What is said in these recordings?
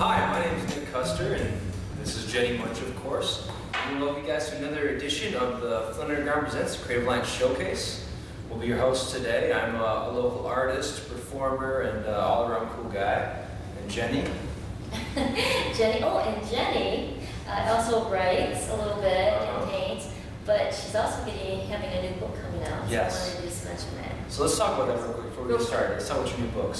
Hi, my name is Custer, and this is Jennie Moench, of course. We welcome you guys to another edition of the Flint Underground Presents Creative Alliance Showcase. We'll be your host today. I'm a local artist, performer, and all-around cool guy. And Jennie. Jennie, and Jennie also writes a little bit and paints, but she's also having a new book coming out. Yes. So I wanted to just mention that. So let's talk about that real quick before we get started. Let's talk about your new book.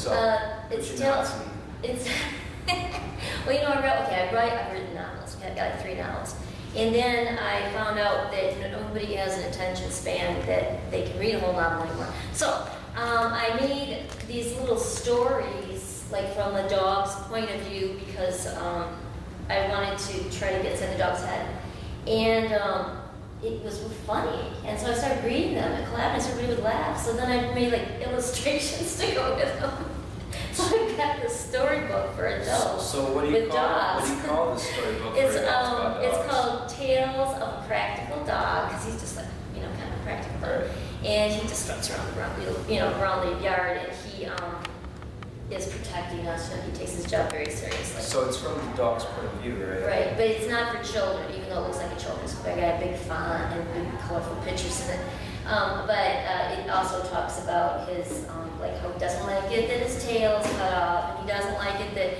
I've written novels. I've got like 3 novels. And then I found out that nobody has an attention span that they can read a whole novel anymore. So I made these little stories, like from the dog's point of view, because I wanted to try to get inside the dog's head. And it was funny. And so I started reading them and collabing, so everybody would laugh. So then I made like illustrations to go with them. So I got this storybook for adults. So what do you call this storybook for adults? It's called Tales of a Practical Dog, because he's just like, kind of a practical bird. And he just struts around the yard, and he is protecting us. He takes his job very seriously. So it's from the dog's point of view, right? Right, but it's not for children, even though it looks like a children's book. I got a big font and big colorful pictures in it. But it also talks about his, like how he doesn't like it that his tail is cut off, and he doesn't like it that,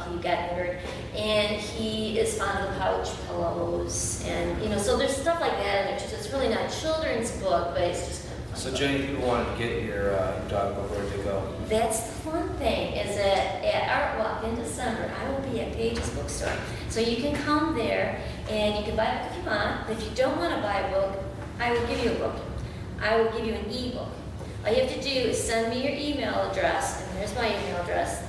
he got injured. And he is fond of the pouch pillows, and, so there's stuff like that in it. It's really not a children's book, but it's just kind of fun. So Jennie, if people want to get your dog book, where do they go? That's the fun thing, is that at Art Walk in December, I will be at Page's Bookstore. So you can come there, and you can buy a book if you want. But if you don't want to buy a book, I will give you a book. I will give you an e-book. All you have to do is send me your email address, and here's my email address,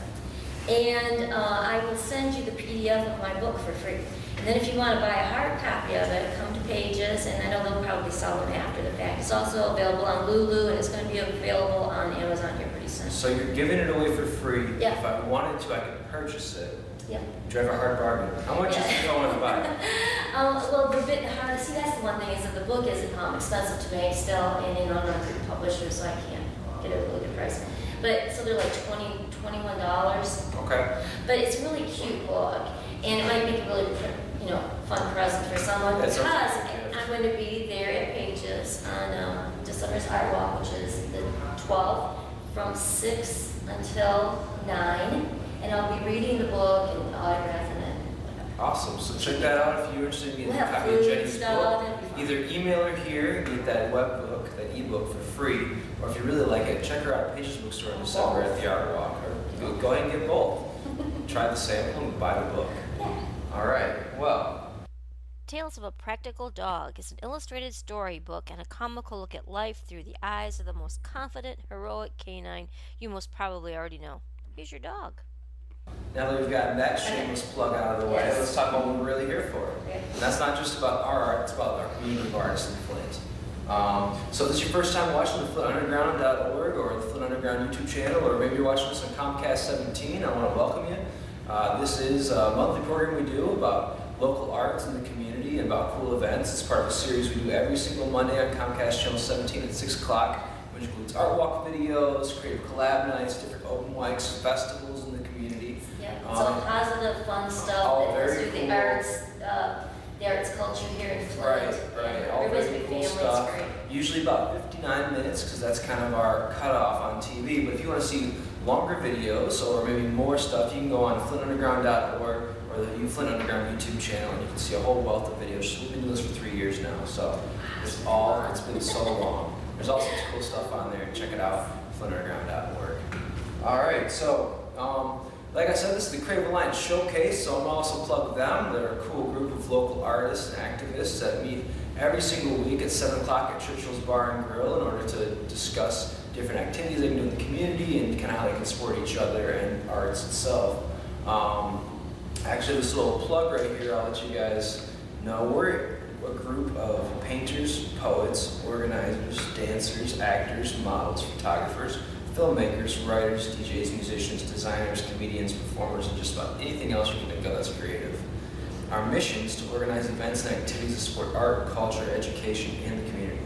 and I will send you the PDF of my book for free. And then if you want to buy a hard copy of it, come to Page's, and I know they'll probably sell them after the fact. It's also available on Lulu, and it's going to be available on Amazon here pretty soon. So you're giving it away for free. Yeah. If I wanted to, I could purchase it. Yep. Drive a hard bargain. How much is it going to buy? Well, the bit hard. See, that's the one thing, is that the book is expensive to make still, and I'm not a good publisher, so I can't get a really good price. But so they're like $21. Okay. But it's a really cute book, and it might make a really fun present for someone, because I'm going to be there at Page's on December's Art Walk, which is the 12th, from 6 until 9. And I'll be reading the book and autographing it. Awesome. So check that out if you're interested in getting a copy of Jennie's book. Either email her here and get that web book, that ebook for free, or if you really like it, check her out at Page's Bookstore in December at the Art Walk. Or go ahead and get both. Try the sample and buy the book. All right. Well. Tales of a Practical Dog is an illustrated storybook and a comical look at life through the eyes of the most confident, heroic canine you most probably already know. Here's your dog. Now that we've gotten that shameless plug out of the way, let's talk about what we're really here for. And that's not just about our art, it's about our community of artists in Flint. So if this is your first time watching the FlintUnderground.org or the Flint Underground YouTube channel, or maybe you're watching this on Comcast 17, I want to welcome you. This is a monthly program we do about local arts in the community and about cool events. It's part of a series we do every single Monday on Comcast Channel 17 at 6 o'clock, which includes art walk videos, creative collab nights, different open mics, festivals in the community. Yeah, it's all positive, fun stuff that through the arts culture here in Flint. Right. All Everybody's very big cool family, stuff. it's great. Usually about 59 minutes, because that's kind of our cutoff on TV. But if you want to see longer videos or maybe more stuff, you can go on FlintUnderground.org or the Flint Underground YouTube channel, and you can see a whole wealth of videos. So we've been doing this for 3 years now, so it's been so long. There's all sorts of cool stuff on there. Check it out, FlintUnderground.org. All right, so like I said, this is the Creative Alliance Showcase, so I'm also plug them. They're a cool group of local artists and activists that meet every single week at 7 o'clock at Churchill's Bar and Grill in order to discuss different activities they can do in the community and kind of how they can support each other and arts itself. Actually, this little plug right here, I'll let you guys know. We're a group of painters, poets, organizers, dancers, actors, models, photographers, filmmakers, writers, DJs, musicians, designers, comedians, performers, and just about anything else you can think of that's creative. Our mission is to organize events and activities that support art, culture, education, and the community.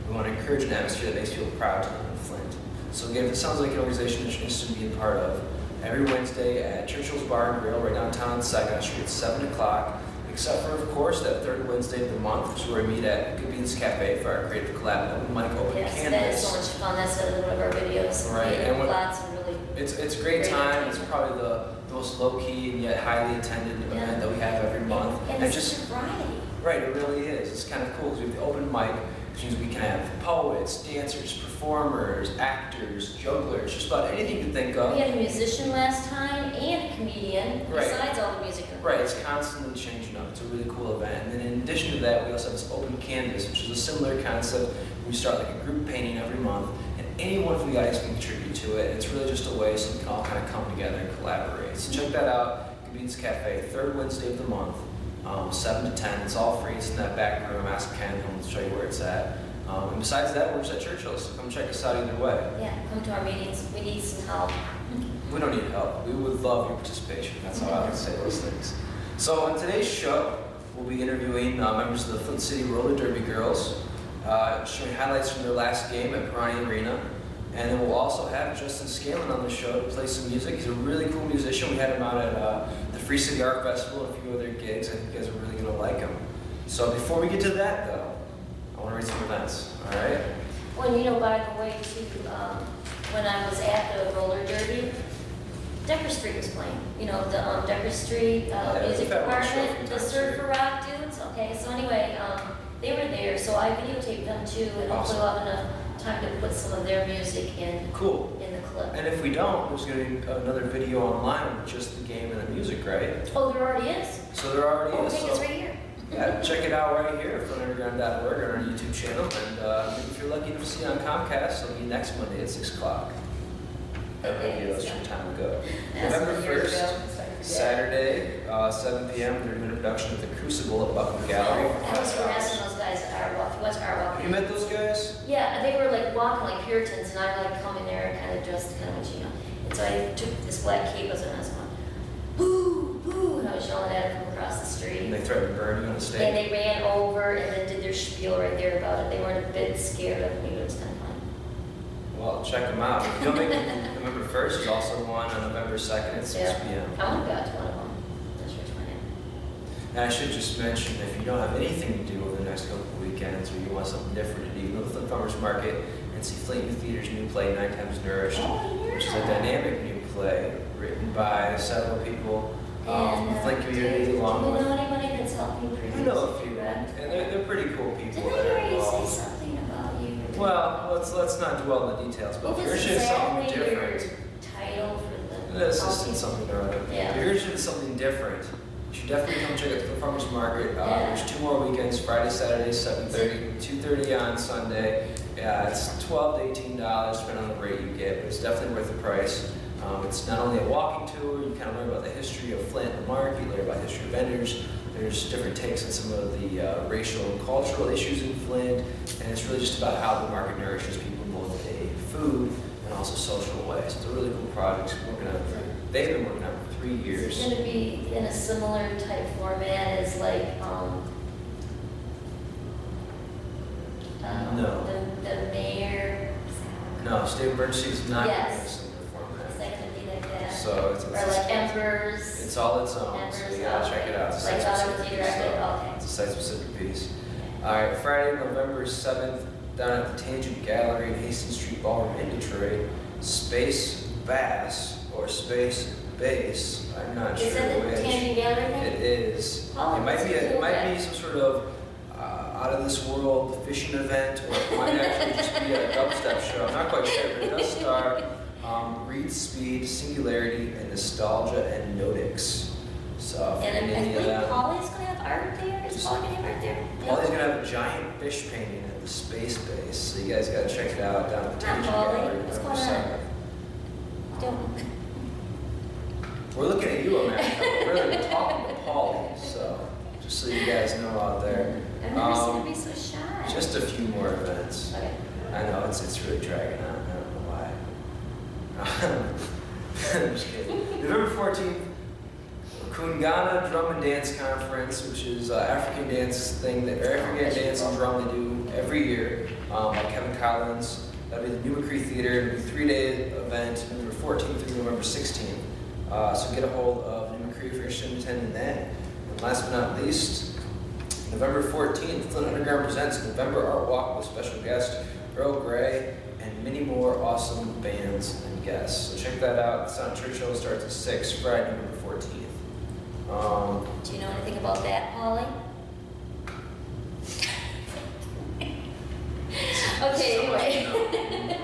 We want to encourage an atmosphere that makes people proud to live in Flint. So again, if it sounds like an organization that you're interested in being part of, every Wednesday at Churchill's Bar and Grill right downtown on Saginaw Street at 7 o'clock. Except for, of course, that third Wednesday of the month, which is where we meet at Good Beans Cafe for our creative collab open mic open Yes, canvas. that is so much fun. That's one of our videos. Right, We and have lots of really. It's a great time. It's probably the most low key and yet highly attended event that we have every month. And it's just a variety. Right, it really is. It's kind of cool because we have the open mic, which means we can have poets, dancers, performers, actors, jugglers, just about anything you can think of. We had a musician last time and a comedian, Right. besides all the music. Right, it's constantly changing up. It's a really cool event. And then in addition to that, we also have this open canvas, which is a similar concept. We start like a group painting every month, and anyone from the audience can contribute to it. It's really just a way so we can all kind of come together and collaborate. So check that out, Good Beans Cafe, third Wednesday of the month, 7 to 10. It's all free. It's in that back room. Ask Ken, he'll show you where it's at. And besides that, we're just at Churchill's, so come check us out either way. Yeah, come to our meetings. We need some help. We don't need help. We would love your participation. That's how I like to say those things. So on today's show, we'll be interviewing members of the Flint City Roller Derby girls, showing highlights from their last game at Perani Arena. And then we'll also have Justin Scanlon on the show to play some music. He's a really cool musician. We had him out at the Free City Art Festival and a few other gigs. I think you guys are really going to like him. So before we get to that, though, I want to read some events. All right? Well, you know, by the way, too, when I was at the roller derby, Decker Street was playing. You know, the Decker Street music department, the Surfer Rock dudes. Okay, so anyway, they were there, so I videotaped them too, and hopefully we'll have enough time to put some of their music in. Cool. In the clip. And if we don't, there's going to be another video online with just the game and the music, right? Oh, there already is. So there already is. Okay, So it's right here. yeah, check it out right here at flintunderground.org on our YouTube channel. And if you're lucky to see it on Comcast, it'll be next Monday at 6 o'clock. That video is some time ago. November 1st, Saturday, 7 p.m., they're doing a production of The Crucible at Buckham Gallery. I was harassing those guys at our walk. What's our walk? Have you met those guys? Yeah, they were like walking like Puritans, and I like coming there and kind of dressed kind of, you know. And so I took this black cape and I was going, boo, boo, and I was yelling at them from across the street. And they threatened to burn you on the And stage. they ran over and then did their spiel right there about it. They weren't a bit scared of me. It was kind of fun. Well, check them out. Filming November 1st is also one on November 2nd at 6 p.m. I want to go out to one of them. That's which one. And I should just mention, if you don't have anything to do over the next couple of weekends, or you want something different to do, you go to the Flint Farmers Market and see Flint Youth Theater's new play, 9 Times Nourished, which is a dynamic new play written by several people from the Flint community, along Do you with. know anybody that's helping produce? I know a few, that? and they're pretty cool people Didn't that I are already say involved. something about you? Well, let's not dwell on the details, but What if was you're interested in something exactly your different. title for the? This is something or other. Yeah. If you're interested in something different, you should definitely come check out the Farmers Market. Yeah. There's 2 more weekends, Friday, Saturday, 7:30, 2:30 on Sunday. It's $12 to $18, depending on the rate you get, but it's definitely worth the price. It's not only a walking tour, you kind of learn about the history of Flint and the market, you learn about the history of vendors. There's different takes on some of the racial and cultural issues in Flint, and it's really just about how the market nourishes people in both a food and also social way. So it's a really cool project. They've been working on it for 3 years. It's going to be in a similar type format as like No. the mayor. No, state of emergency is not Yes. in a similar Is format. that going to be like that? So it's Or like embers. it's all its own, so Embers, you gotta check it out. It's a Like site-specific Auto piece, Directed, so okay. it's a site-specific piece. All right, Friday, November 7th, down at the Tangent Gallery in Hastings Street Ballroom in Detroit, Space Bass or Space Base, I'm not Is sure that the which. Tangent Gallery thing? It is. Oh, It might that's be cool, it might okay. be some sort of out of this world fishing event, or it might actually just be a dubstep show. I'm not quite sure, but it does star Reed Speed, Singularity, and Nostalgia and Notix. So if And you're I into think that, Polly's going to have art there. Is Polly going to have art there? Paulie's gonna have a giant fish painting at the space base, so you guys gotta check it out down at the Hi, Tangent Paulie. Gallery. What's November going on? 7th. Don't. We're looking at you, Amanda. We're really talking to Paulie, so just so you guys know out there. I've never seen her be so shy. Just a few more events. Okay. I know it's really dragging on. I don't know why. I'm just kidding. November 14th, Kungana Drum and Dance Conference, which is African dance thing that African dance and drum they do every year by Kevin Collins. That'll be the New McCree Theater. It'll be a 3-day event, November 14th through November 16th. So get a hold of New McCree if you're interested in attending that. And last but not least, November 14th, Flint Underground presents November Art Walk with special guest Earl Grey and many more awesome bands and guests. So check that out. The Sound Church Show starts at 6, Friday, November 14th. Do you know anything about that, Holly? Okay, So much to anyway.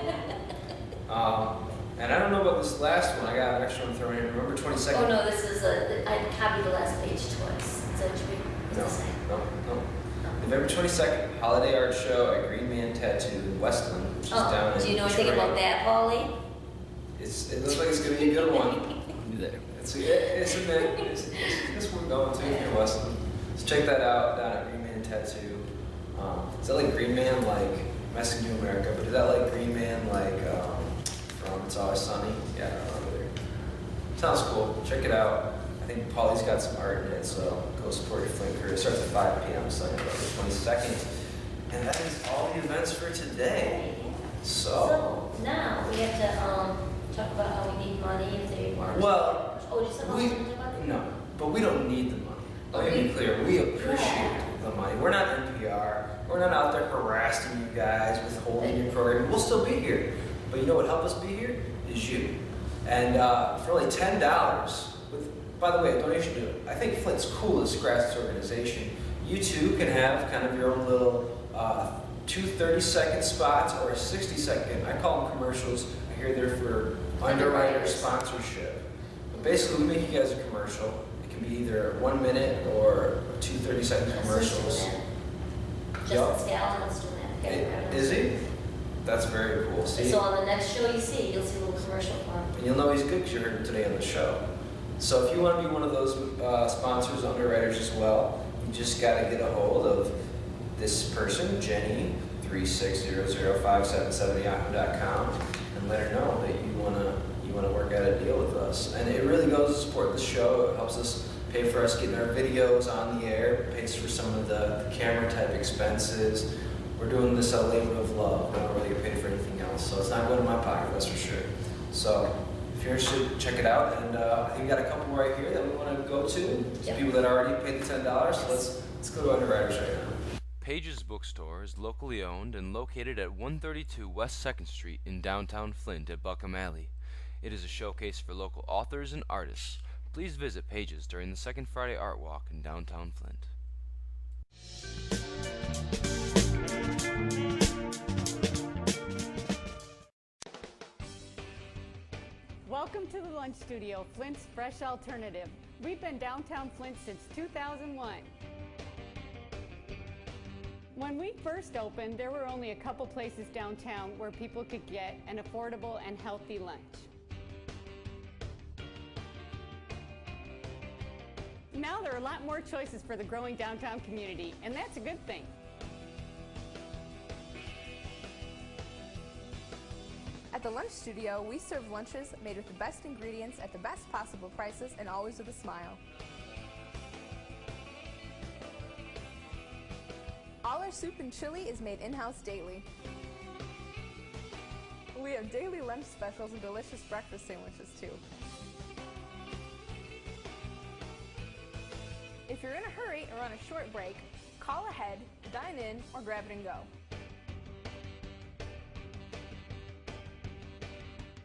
And I don't know about this last one. I got an extra one thrown in. November 22nd. Oh, no, this is I copied the last page twice. Is that true? It's the same. No. November 22nd, Holiday Art Show at Green Man Tattoo in Westland, which is down in Do you know anything Detroit. about that, Holly? It looks like it's going to be a good one. It's one going to if you're Westland. So check that out down at Green Man Tattoo. Is that like Green Man like Messing New America? But is that like Green Man like from It's Always Sunny? Yeah, I don't know either. Sounds cool. Check it out. I think Paulie's got some art in it, so go support your Flint crew. It starts at 5 p.m. Sunday, November 22nd. And that is all the events for today. So now we have to talk about how we need money if they want. Well, Oh, did someone else want to talk about it? no, but we don't need the money. Let me be clear. We appreciate the money. We're not NPR. We're not out there harassing you guys, withholding your program. We'll still be here. But you know what helped us be here? Is you. And for only $10, by the way, a donation to, I think Flint's coolest grassroots organization, you too can have kind of your own little 2 30-second spots or a 60-second. I call them commercials. I hear they're for underwriter sponsorship. But basically, we make you guys a commercial. It can be either 1 minute or 2 30-second commercials. Justin Scanlon's doing that. Is he? That's very cool. See? So on the next show you see, you'll see a little commercial for him. And you'll know he's good because you heard him today on the show. So if you want to be one of those sponsors, underwriters as well, you just got to get a hold of this person, Jennie, 3600577yahoo.com, and let her know that you want to work out a deal with us. And it really goes to support the show. It helps us pay for us getting our videos on the air, it pays for some of the camera type expenses. We're doing this a labor of love. We don't really get paid for anything else, so it's not going to my pocket, that's for sure. So if you're interested, check it out. And I think we got a couple right here that we want to go to. Some people that already paid the $10. So let's go to underwriters right now. Page's Bookstore is locally owned and located at 132 West 2nd Street in downtown Flint at Buckham Alley. It is a showcase for local authors and artists. Please visit Page's during the second Friday Art Walk in downtown Flint. Welcome to the Lunch Studio, Flint's fresh alternative. We've been downtown Flint since 2001. When we first opened, there were only a couple places downtown where people could get an affordable and healthy lunch. Now there are a lot more choices for the growing downtown community, and that's a good thing. At the Lunch Studio, we serve lunches made with the best ingredients at the best possible prices and always with a smile. All our soup and chili is made in-house daily. We have daily lunch specials and delicious breakfast sandwiches too. If you're in a hurry or on a short break, call ahead, dine in, or grab it and go.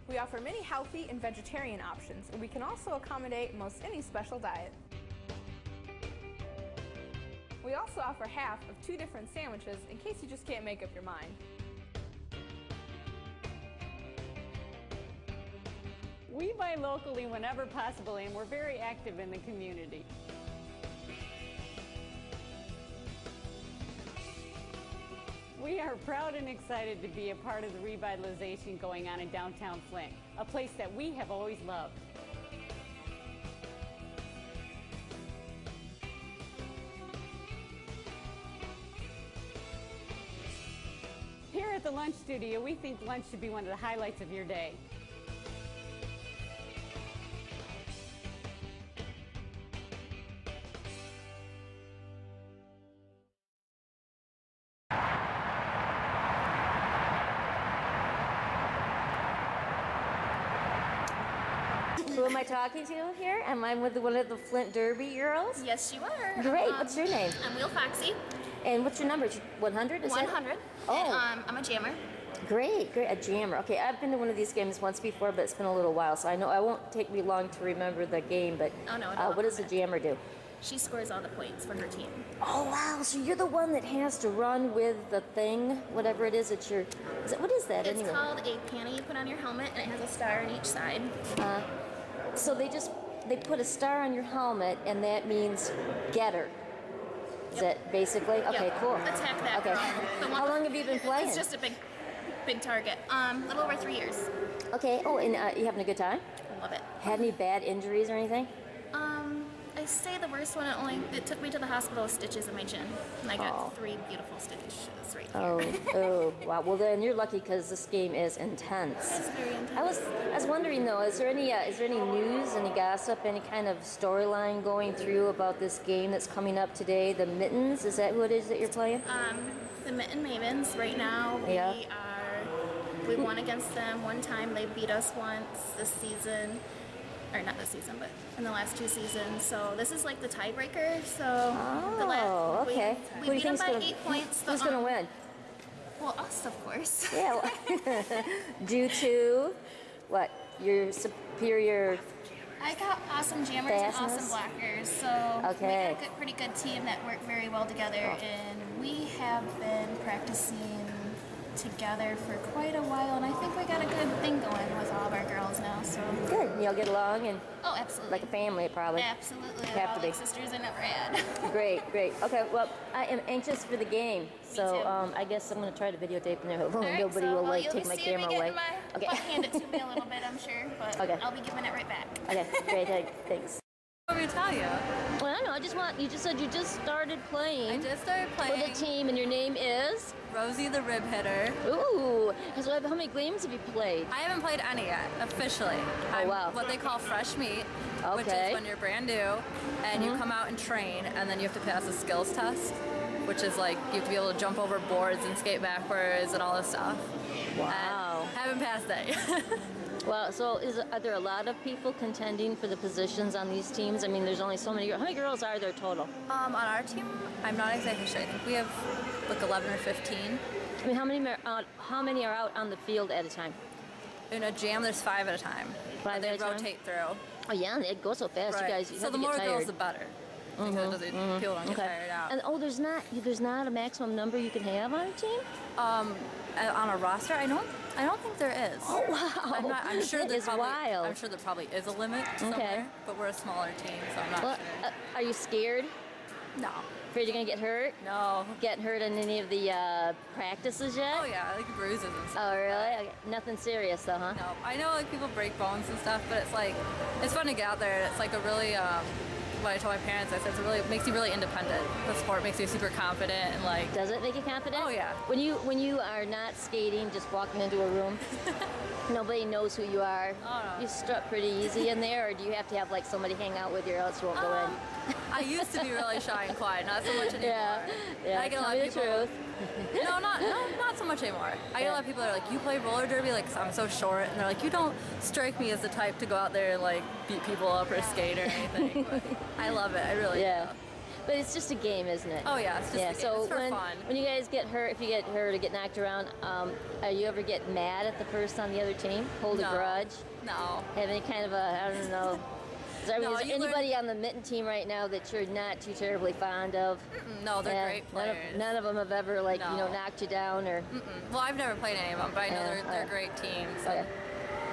We offer many healthy and vegetarian options, and we can also accommodate most any special diet. We also offer half of 2 different sandwiches in case you just can't make up your mind. We buy locally whenever possible, and we're very active in the community. We are proud and excited to be a part of the revitalization going on in downtown Flint, a place that we have always loved. Here at the Lunch Studio, we think lunch should be one of the highlights of your day. Who am I talking to here? Am I with one of the Flint Derby girls? Yes, you are. Great. What's your name? I'm Wheel Foxy. And what's your number? 100? 100. Oh. And, I'm a jammer. Great. A jammer. Okay, I've been to one of these games once before, but it's been a little while, so I know it won't take me long to remember the game. But Oh, no, it what does the jammer do? She scores all the points for her team. Oh wow! So you're the one that has to run with the thing, whatever it is that you're. What is that It's anyway? called a panty you put on your helmet, and it has a star on each side. So they put a star on your helmet, and that means getter. Is that basically? Okay, Yep. cool. Attack that Okay. girl. The one How long have you been playing? It's just a big target. Little over 3 years. Okay. Oh, and you having a good time? Love it. Had any bad injuries or anything? I say the worst one. It took me to the hospital with stitches in my chin, and I got 3 beautiful stitches right here. Oh, wow. Well, then you're lucky because this game is intense. It's very intense. I was wondering though, is there any news, any gossip, any kind of storyline going through about this game that's coming up today? The Mittens, is that who it is that you're playing? The Mitten Mavens. Right now, we won against them one time. They beat us once this season. Or not this season, but in the last 2 seasons. So this is like the tiebreaker. So Okay. we Who do you beat them think's by gonna- 8 points. Who's going to win? Well, us, of course. Yeah. Due to what? Your superior. I got awesome jammers and awesome Fastness? blockers. So Okay. we got a pretty good team that work very well together. And we have been practicing together for quite a while, and I think we got a good thing going with all of our girls now. So Good. You'll get along and oh, absolutely, like a family, probably. absolutely, Have all to the be. sisters I never had. Great. Okay. Well, I am anxious for the game, so too. I guess I'm going to try to videotape, and All right, nobody so, will well, like you'll take be my seeing camera me away. getting my Okay. butt handed to me a little bit, I'm sure, but Okay. I'll be giving it right back. Okay. Great. Thanks. What do we tell you? Well, I don't know. You just said you just started playing. I just started with playing a team, and your name is. Rosie the Rib Hitter. Ooh. So how many games have you played? I haven't played any yet, officially. I'm wow. what they call fresh meat, which Okay. is when you're brand new and you come out and train, and then you have to pass a skills test, which is like you have to be able to jump over boards and skate backwards and all this stuff. Wow. And haven't passed that yet. Well, so are there a lot of people contending for the positions on these teams? I mean, there's only so many. How many girls are there total? On our team, I'm not exactly sure. I think we have like 11 or 15. I mean, how many are out on the field at a time? In a jam, there's 5 at a time. 5 They at a time? rotate through. Oh yeah, it goes so fast. You guys, you so have the to get more tired. girls, the better. Because it doesn't, people don't get tired out. And there's not a maximum number you can have on a team. On a roster, I don't think there is. Oh wow! I'm sure That there is probably, wild. I'm sure there probably is a limit somewhere, but we're a smaller team, so I'm not Well, sure. are you scared? No. Afraid you're gonna get hurt? No. Getting hurt in any of the practices yet? Oh yeah, like bruises and stuff. Oh really? Okay. Nothing serious though, huh? No. I know like people break bones and stuff, but it's like it's fun to get out there. It's like a really what I told my parents, I said it makes you really independent. The sport makes you super confident and like. Does it make you confident? Oh yeah. When you are not skating, just walking into a room, nobody knows who you are. Oh, no. You strut pretty easy in there, or do you have to have like somebody hang out with you, or else you won't go in? I used to be really shy and quiet, not so much anymore. Yeah. I get a Tell lot me of the people. truth. No, not so much anymore. I get a lot of people that are like, you play roller derby? Like, 'cause I'm so short. And they're like, you don't strike me as the type to go out there and like beat people up or skate or anything. But I love it. I really do. But it's just a game, isn't it? Oh yeah, it's just a game. So It's for fun. when you guys get hurt, if you get hurt or get knocked around, are you ever get mad at the person on the other team? Hold a No. grudge? No. Have any kind of I don't know. Is there No, you anybody on the Mitten team right now that you're not too terribly fond of? No, they're Yeah, great players. None of them have ever No. knocked you down or. Well, I've never played any of them, but I know Yeah, they're okay. great teams. Okay.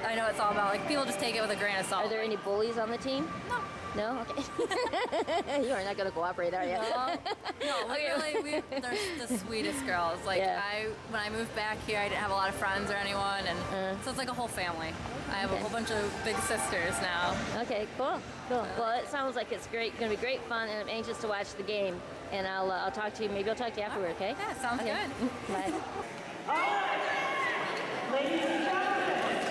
I know it's all about like people just take it with a grain of salt. Are there any bullies on the team? No. No? Okay. You are not going to cooperate, are you? No, they're the sweetest girls. Like Yeah. when I moved back here, I didn't have a lot of friends or anyone, and so it's like a whole family. I have a whole bunch of big sisters now. Okay, cool. Well, it sounds like it's great. Going to be great fun, and I'm anxious to watch the game. And I'll talk to you. Maybe I'll talk to you afterward. Okay? Yeah, sounds Okay. good. Bye. Ladies and gentlemen,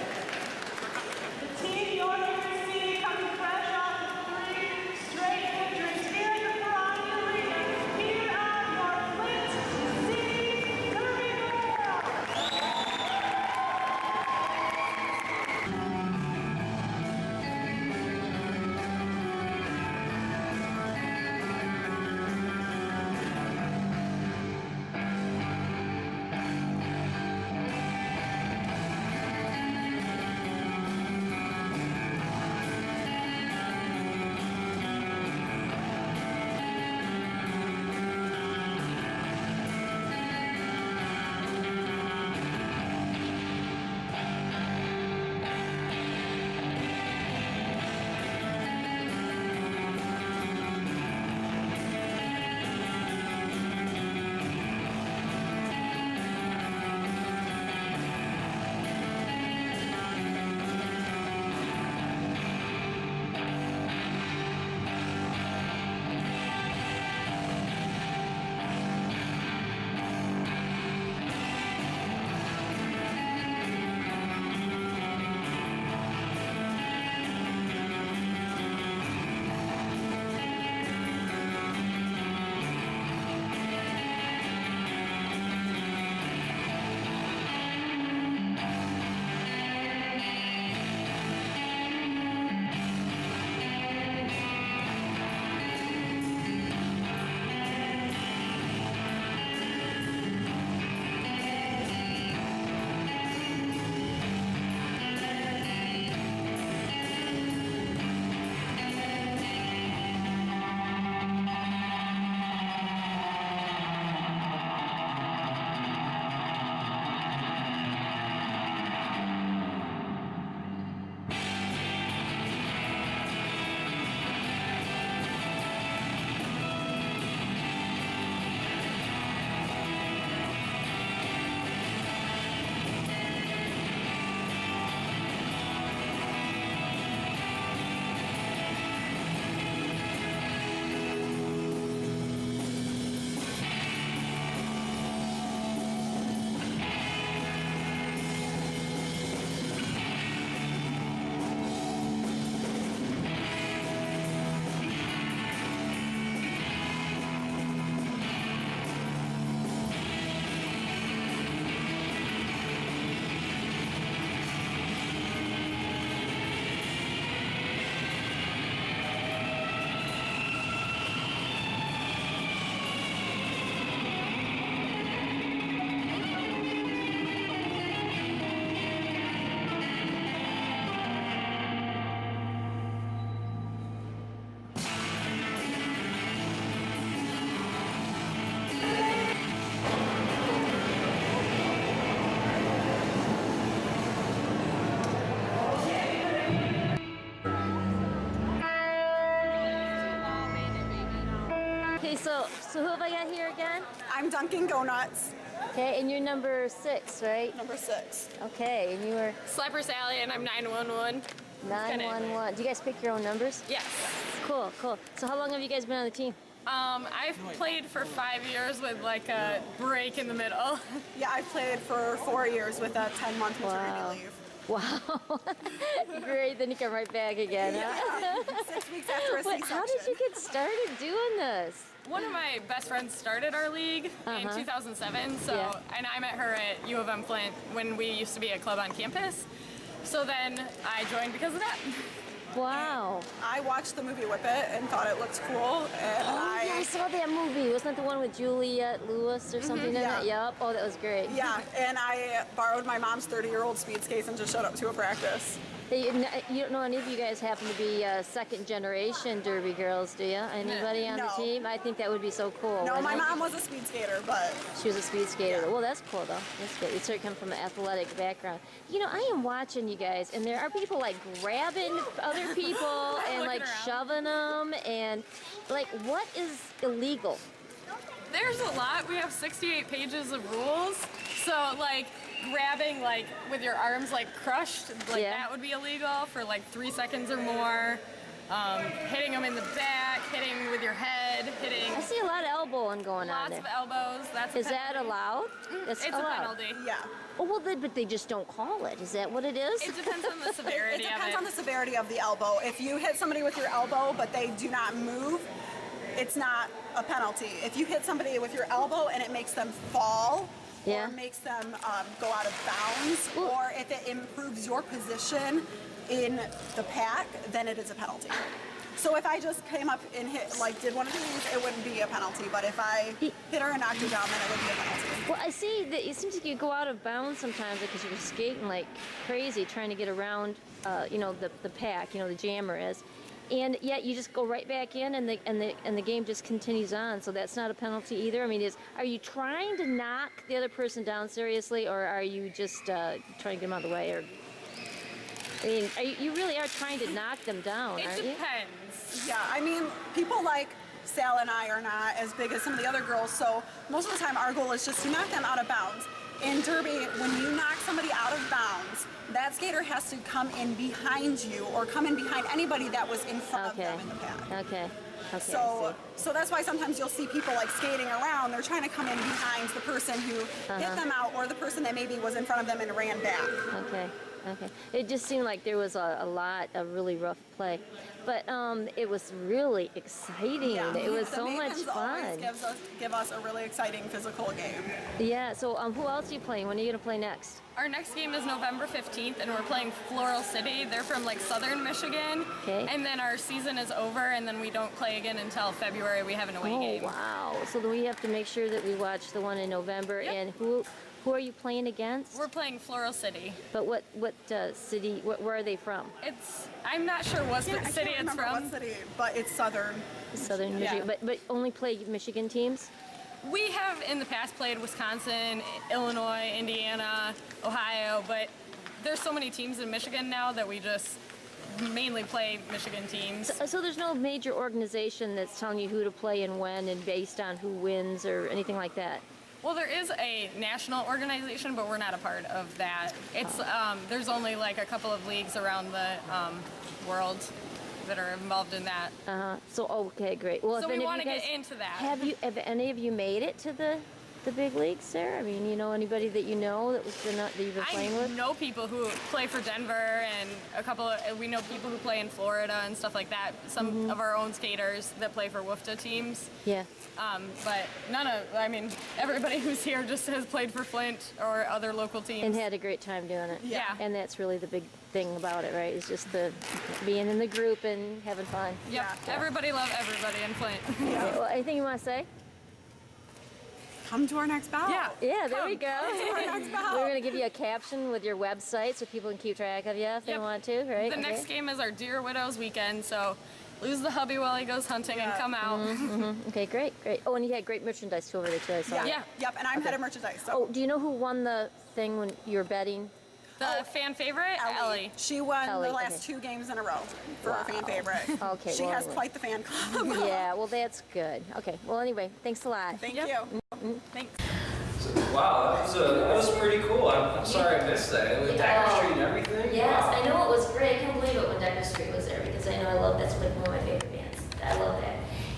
the team you're here to see coming fresh off of 3 straight victories here at the Ferrari Arena. Here are your Flint City Derby girls. So who have I got here again? I'm Duncan Go Nuts. Okay, and you're number 6, right? Number 6. Okay, and you were Slapper Sally, and I'm 911. 911. Do you guys pick your own numbers? Yes. Cool. So how long have you guys been on the team? I've played for 5 years with like a break in the middle. Yeah, I've played for 4 years with a 10-month maternity leave. Wow. Great, then you come right back again. Huh? 6 weeks after a C-section. How did you get started doing this? One of my best friends started our league in 2007, and I met her at U of M Flint when we used to be a club on campus. So then I joined because of that. Wow. I watched the movie Whip It and thought it looked cool. And I saw that movie. Wasn't that the one with Juliette Lewis or something in it? Yep. Oh, that was great. Yeah, and I borrowed my mom's 30-year-old speed skates and just showed up to a practice. You don't know any of you guys happen to be second generation Derby girls, do you? Anybody on the team? I think that would be so cool. No, my mom was a speed skater, but... She was a speed skater. Yeah. Well, that's cool, though. That's good. You sort of come from an athletic background. You know, I am watching you guys, and there are people, like, grabbing other people and, like, shoving them, and, like, what is illegal? There's a lot. We have 68 pages of rules. So, like, grabbing, like, with your arms, like, crushed, like, that would be illegal for, like, 3 seconds or more. Hitting them in the back, hitting with your head, hitting... I see a lot of elbowing going on there. Lots of elbows. That's a Is that allowed? It's allowed. a penalty. Yeah. Oh, well, but they just don't call it. Is that what it is? It depends on the severity of it. It depends on the severity of the elbow. If you hit somebody with your elbow, but they do not move, it's not a penalty. If you hit somebody with your elbow and it makes them fall, or makes them go out of bounds, or if it improves your position in the pack, then it is a penalty. So if I just came up and did one of these, it wouldn't be a penalty. But if I hit her and knocked her down, then it would be a penalty. Well, I see that it seems like you go out of bounds sometimes because you're skating like crazy, trying to get around, the pack, the jammer is. And yet you just go right back in, and the game just continues on. So that's not a penalty either. I mean, are you trying to knock the other person down seriously, or are you just trying to get them out of the way? Or I mean, you really are trying to knock them down, aren't you? It depends. Yeah, I mean, people like Sal and I are not as big as some of the other girls, so most of the time our goal is just to knock them out of bounds. In Derby, when you knock somebody out of bounds, that skater has to come in behind you or come in behind anybody that was in front of them in the pack. Okay. So that's why sometimes you'll see people like skating around. They're trying to come in behind the person who hit them out, or the person that maybe was in front of them and ran back. Okay. It just seemed like there was a lot of really rough play, but it was really exciting. Yeah. It was so much fun. Always give us a really exciting physical game. Yeah. So who else are you playing? When are you gonna play next? Our next game is November 15th, and we're playing Floral City. They're from like southern Michigan. Okay. And then our season is over, and then we don't play again until February. We have an away game. Oh wow! So then we have to make sure that we watch the one in November. Yep. And who are you playing against? We're playing Floral City. But what city? Where are they from? I'm not sure what city it's from. What city, but it's southern. Southern Michigan. But only play Michigan teams? We have in the past played Wisconsin, Illinois, Indiana, Ohio, but there's so many teams in Michigan now that we just mainly play Michigan teams. So there's no major organization that's telling you who to play and when, and based on who wins or anything like that? Well, there is a national organization, but we're not a part of that. It's there's only like a couple of leagues around the world that are involved in that. So okay, great. Well, so we want to get into that. Have any of you made it to the big leagues, Sarah? I mean, you know anybody that you know that you've been playing with? I know people who play for Denver, and we know people who play in Florida and stuff like that. Some of our own skaters that play for WFTA teams. Yeah. But everybody who's here just has played for Flint or other local teams. And had a great time doing it. Yeah. And that's really the big thing about it, right? It's just the being in the group and having fun. Yep. Yeah. Everybody love everybody in Flint. Yeah. Well, anything you want to say? Come to our next bout. Yeah, there we go. Come to our next bout. We're going to give you a caption with your website so people can keep track of you if they want to, right? The next game is our Deer Widows weekend, so lose the hubby while he goes hunting and come out. Okay, great. Oh, and you had great merchandise too over there too, I saw. Yeah. Yep, and I'm head of merchandise. So. Oh, do you know who won the thing when you were betting? The fan favorite, Ellie. She won Ellie, the last 2 games in a row for her fan favorite. Okay, She well, has anyway. quite the fan club. Yeah, well, that's good. Okay, well, anyway, thanks a lot. Thank you. Thanks. Wow, that was pretty cool. I'm sorry I missed that. With Decker Street and everything? Yes, Wow. I know it was great. I couldn't believe it when Decker Street was there because I know I love that's like one of my favorite bands. I love that.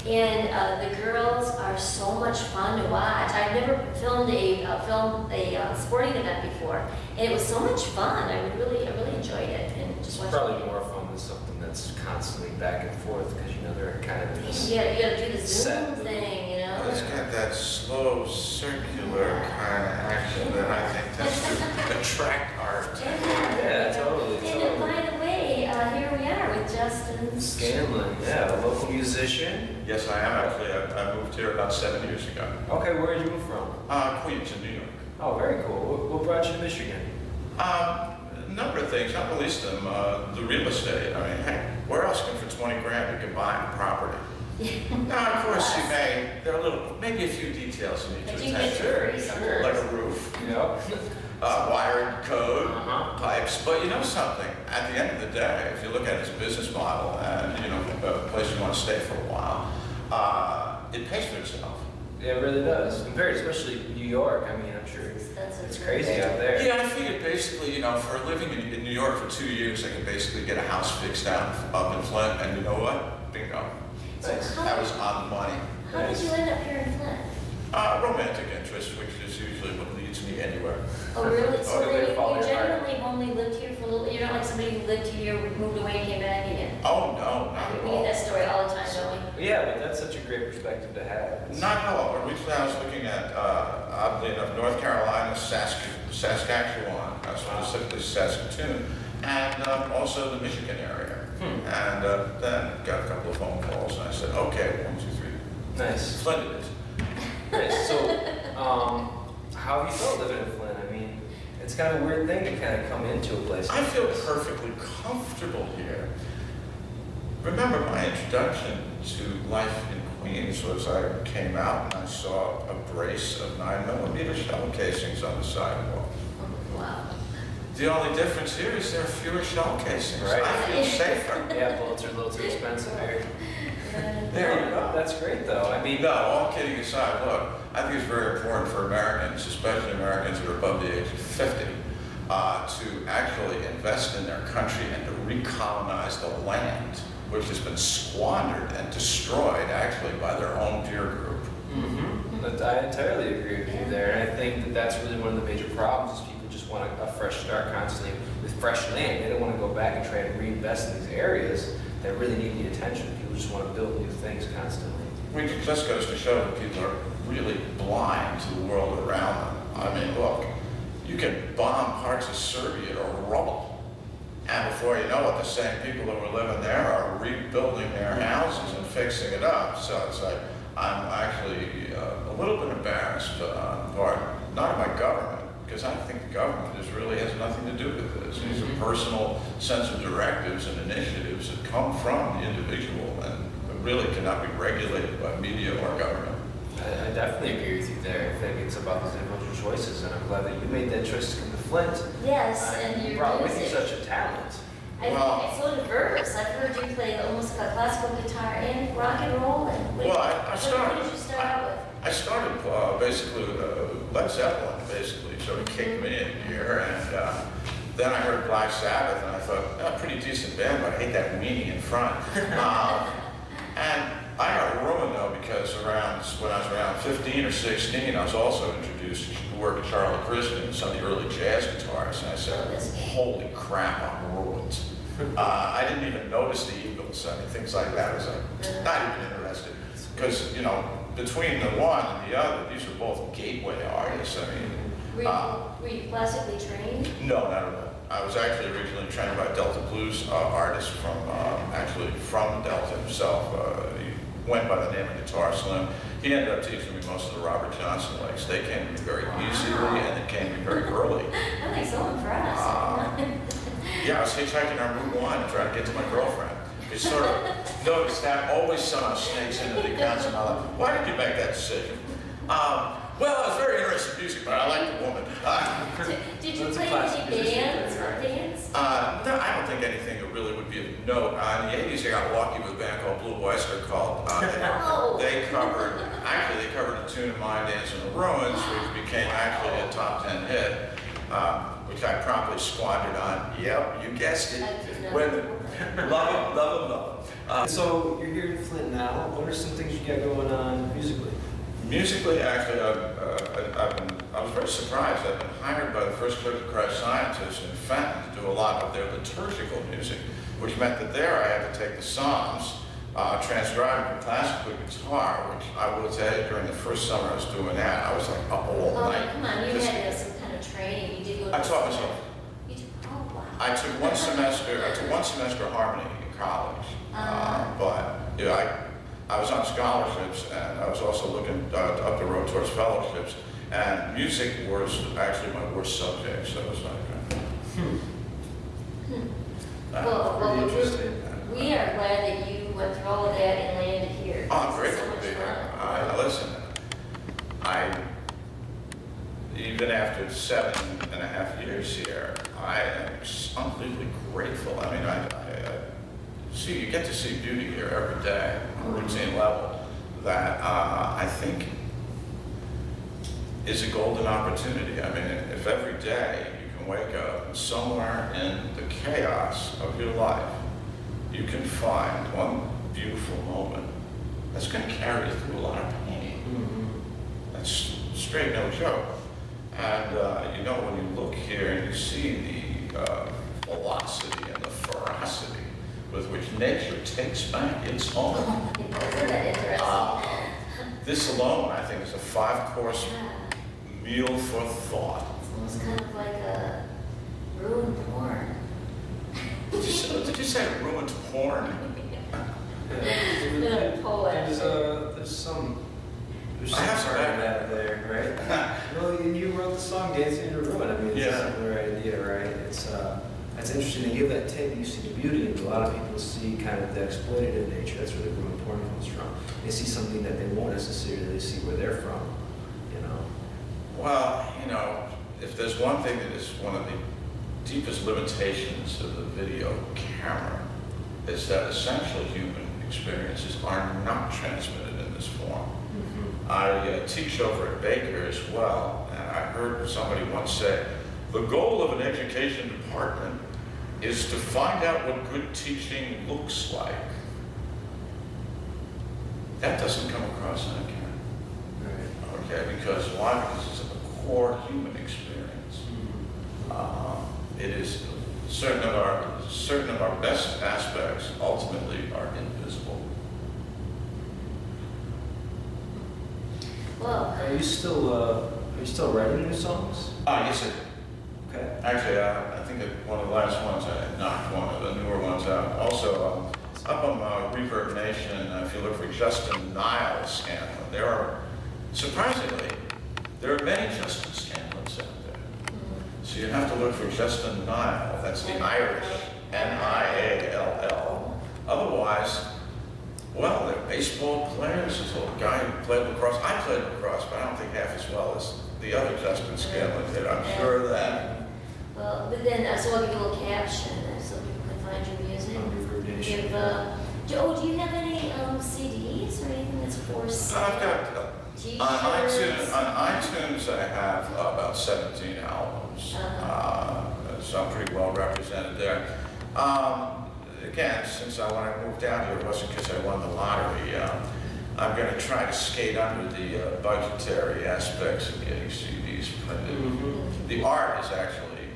And the girls are so much fun to watch. I've never filmed a sporting event before, and it was so much fun. I really enjoyed it. And It's just watching probably it. more fun than something that's constantly back and forth because they're kind of in this You gotta do the Zoom set. thing, you know. It's got that slow, circular kind of action that I think tends to attract art. Yeah, totally. And by the way, here we are with Justin. Scanlon, yeah, a local musician. Yes, I am actually. I moved here about 7 years ago. Okay, where did you move from? Queens in New York. Oh, very cool. What brought you to Michigan? A number of things, not the least of them, the real estate. I mean, hey, where else can for 20 grand you can buy a property? Now, of course, there are maybe a few details you need to attend to, Sure. like a roof, wiring code, pipes. But you know something? At the end of the day, if you look at it as a business model and a place you want to stay for a while, it pays for itself. Yeah, it really does. Compared, especially New York. I mean, I'm sure it's crazy out there. Yeah, I figured basically, for living in New York for 2 years, I could basically get a house fixed out up in Flint, and you know what? Bingo. Nice. That was on the money. How did you end up here in Flint? Romantic interest, which is usually what leads me anywhere. Oh, really? So Okay, then follow you your heart. generally only lived here for a little. You're not like somebody who lived here, moved away, and came back again. Oh, no, not at We all. get that story all the time, don't we? Yeah, but that's such a great perspective to have. Not at all. Originally, I was looking at, oddly enough, North Carolina, Saskatchewan, specifically Saskatoon, and also the Michigan area. And then got a couple of phone calls, and I said, okay, 1, 2, 3. Nice. Flint it is. Nice. So, how have you felt living in Flint? I mean, it's kind of a weird thing to kind of come into a place. I feel perfectly comfortable here. Remember, my introduction to life in Queens was I came out and I saw a brace of 9mm shell casings on the sidewalk. Wow. The only difference here is there are fewer shell casings. Right. I feel safer. Yeah, bullets are a little too expensive here. There you go. That's great, though. I mean, No, all kidding aside, look, I think it's very important for Americans, especially Americans who are above the age of 50, to actually invest in their country and to recolonize the land, which has been squandered and destroyed actually by their own peer group. But I entirely agree with you there, and I think that that's really one of the major problems is people just want a fresh start constantly with fresh land. They don't want to go back and try to reinvest in these areas that really need the attention. People just want to build new things constantly. Which just goes to show that people are really blind to the world around them. I mean, look, you can bomb parts of Serbia to rubble, and before you know it, the same people that were living there are rebuilding their houses and fixing it up. So it's like, I'm actually a little bit embarrassed on the part, not of my government, because I think the government really has nothing to do with this. These are personal sense of directives and initiatives that come from the individual and really cannot be regulated by media or government. I definitely agree with you there. I think it's about those individual choices, and I'm glad that you made that choice to come to Flint. Yes, and you you're brought with you music. such a talent. I think it's so diverse. I've heard you play almost like classical guitar and rock and roll. And what did you start out with? I started basically Led Zeppelin, basically, sort of kicked me in here, and then I heard Black Sabbath, and I thought, pretty decent band, but I hate that weenie in front. And I got ruined though, because when I was around 15 or 16, I was also introduced to the work of Charlie Christian and some of the early jazz guitarists, and I said, holy crap, I'm ruined. I didn't even notice the Eagles. I mean, things like that. I was like, not even interested. Because, between the one and the other, these are both gateway artists. I mean, Were you classically trained? no, not at all. I was actually originally trained by a Delta blues artist from Delta himself. He went by the name of Guitar Slim. He ended up teaching me most of the Robert Johnson licks. They came to me very easily, and it came to me very early. I'm like so impressed. Yeah, I was hitchhiking on Route 1 trying to get to my girlfriend. You sort of notice that always somehow snakes into the accounts of my life. Why did you make that decision? Well, I was very interested in music, but I like the woman. Did you play any bands or dance? No, I don't think anything that really would be of note. In the 80s, I got lucky with a band called Blue Oyster called. They covered a tune of mine, Dance in the Ruins, which became actually a top 10 hit, which I promptly squandered on. Yep, you guessed it. Love. So you're here in Flint now. What are some things you got going on musically? Musically, actually, I was very surprised. I've been hired by the First Church of Christ Scientists in Fenton to do a lot of their liturgical music, which meant that there I had to take the Psalms, transcribe them to classical guitar, which I will tell you, during the first summer I was doing that, I was like up all night. Come on, you had some kind of training. You did go to I taught myself. You did, oh, wow. I took one semester of harmony in college, but you know, I was on scholarships, and I was also looking up the road towards fellowships, and music was actually my worst subject, so it was like, Well, we are glad that you went through all of that and landed here. I'm grateful to be here. Listen, even after 7.5 years here, I am unbelievably grateful. I mean, you get to see beauty here every day on a routine level that I think is a golden opportunity. I mean, if every day you can wake up and somewhere in the chaos of your life, you can find one beautiful moment that's going to carry you through a lot of pain. That's straight no joke. And you know, when you look here and you see the velocity and the ferocity with which nature takes back its home. Isn't that interesting? This alone, I think, is a 5-course meal for thought. It's almost kind of like a ruined porn. Did you say ruined porn? There's some part of that there, right? Well, you wrote the song "Dancing in the Ruin." I mean, it's a similar idea, right? It's interesting to give that take. You see the beauty, and a lot of people see kind of the exploitative nature. That's where the ruined porn comes from. They see something that they won't necessarily see where they're from, you know. Well, you know, if there's one thing that is one of the deepest limitations of the video camera, is that essential human experiences are not transmitted in this form. I teach over at Baker as well, and I heard somebody once say, the goal of an education department is to find out what good teaching looks like. That doesn't come across on camera. Okay, because why? Because it's a core human experience. It is certain of our best aspects ultimately are invisible. Well, are you still writing new songs? Yes, I do. Okay. Actually, I think that one of the last ones I knocked one of the newer ones out. Also, up on Reverb Nation, if you look for Justin Niall Scanlon, there are, surprisingly, there are many Justin Scanlons out there. So you have to look for Justin Niall. That's the Irish Niall. Otherwise, well, they're baseball players. There's a guy who played lacrosse. I played lacrosse, but I don't think half as well as the other Justin Scanlon did. I'm sure of that. Well, but then, so I'll give you a little caption so people can find your music. Do you have any CDs or anything that's for sale? I've got, on iTunes I have about 17 albums. So I'm pretty well represented there. Again, when I moved down here, it wasn't because I won the lottery. I'm going to try to skate under the budgetary aspects of getting CDs printed. The art is actually,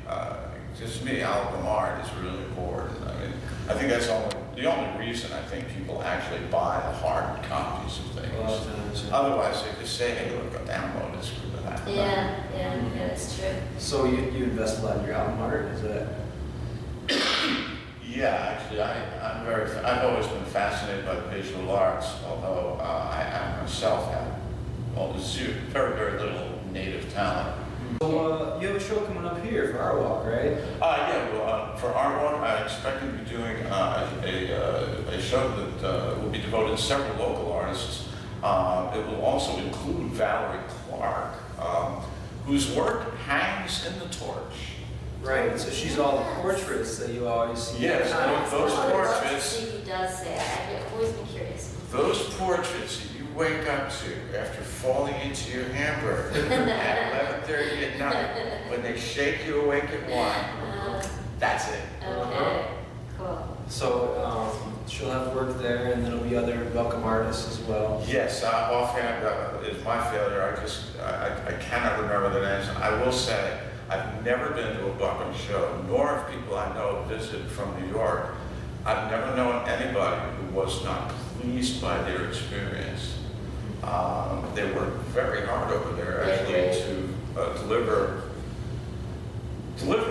just me, album art is really important. I mean, I think that's the only reason I think people actually buy the hard copies of things. Otherwise, they just say, hey, look, I'll download this. Yeah, that's true. So you invest a lot in your album art, is that? Yeah, actually, I've always been fascinated by the visual arts, although I myself have very, very little native talent. So you have a show coming up here for Art Walk, right? For Art Walk, I expect to be doing a show that will be devoted to several local artists. It will also include Valerie Clark. Park, whose work hangs in the torch. Right, so she's all the portraits that you always see. Yes, those portraits. He does say that. I've always been curious. Those portraits that you wake up to after falling into your hamburger at 11:30 at night, when they shake you awake at 1, that's it. Okay, cool. So she'll have work there, and there'll be other welcome artists as well. Yes, offhand is my failure. I cannot remember the names. I will say I've never been to a Buckham show, nor have people I know visited from New York. I've never known anybody who was not pleased by their experience. They work very hard over there, actually, to deliver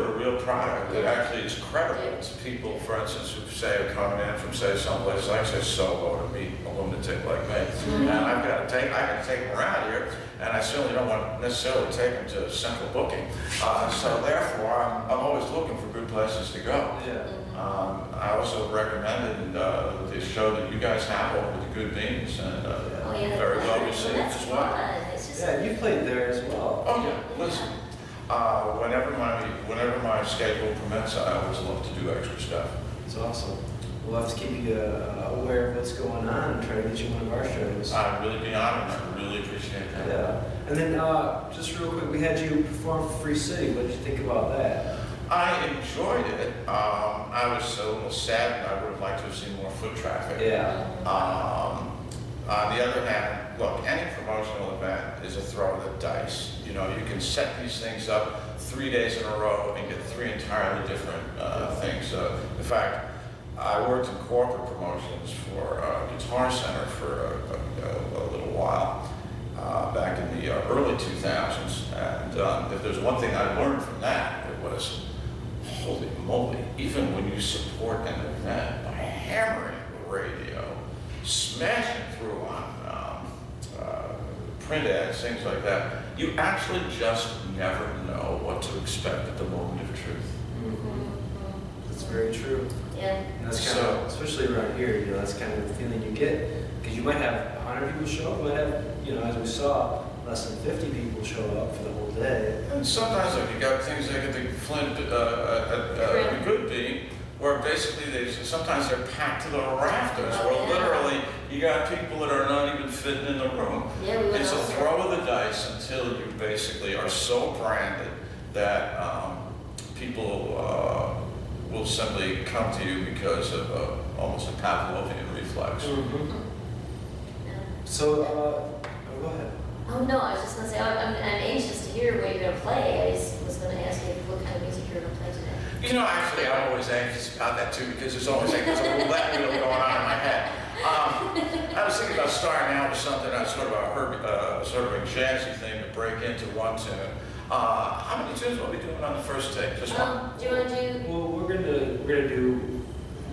a real product that actually is credible to people, for instance, who say are coming in from, say, someplace like, say, Soho to meet a lunatic like me. And I can take them around here, and I certainly don't want to necessarily take them to central booking. So therefore, I'm always looking for good places to go. I also recommended the show that you guys have over the Good Beans, and very well received as well. Yeah, you played there as well. Oh yeah, listen. Whenever my schedule permits, I always love to do extra stuff. It's awesome. We'll have to keep you aware of what's going on and try to get you one of our shows. I'd really be honored. I really appreciate that. Yeah. And then just real quick, we had you perform for Free City. What did you think about that? I enjoyed it. I was a little sad, and I would have liked to have seen more foot traffic. Yeah. On the other hand, look, any promotional event is a throw of the dice. You know, you can set these things up 3 days in a row and get 3 entirely different things. In fact, I worked in corporate promotions for Guitar Center for a little while back in the early 2000s. And if there's one thing I learned from that, it was, holy moly, even when you support an event by hammering the radio, smashing through on print ads, things like that, you actually just never know what to expect at the moment of truth. That's very true. Yeah. And that's kind of, especially around here, you know, that's kind of the feeling you get. Because you might have 100 people show up, you might have, you know, as we saw, less than 50 people show up for the whole day. And sometimes, like, you got things like at the Flint, the Good Bean, where basically sometimes they're packed to the rafters, where literally you got people that are not even fitting in the room. It's a throw of the dice until you basically are so branded that people will simply come to you because of almost a Pavlovian reflex. So, go ahead. Oh no, I was just going to say, I'm anxious to hear what you're going to play. I was going to ask you what kind of music you're going to play today. You know, actually, I'm always anxious about that too, because there's always like this roulette wheel going on in my head. I was thinking about starting out with something that's sort of a jazzy thing to break into one tune. How many tunes will we be doing on the first take? Just one? Do you want to do? Well, we're gonna do.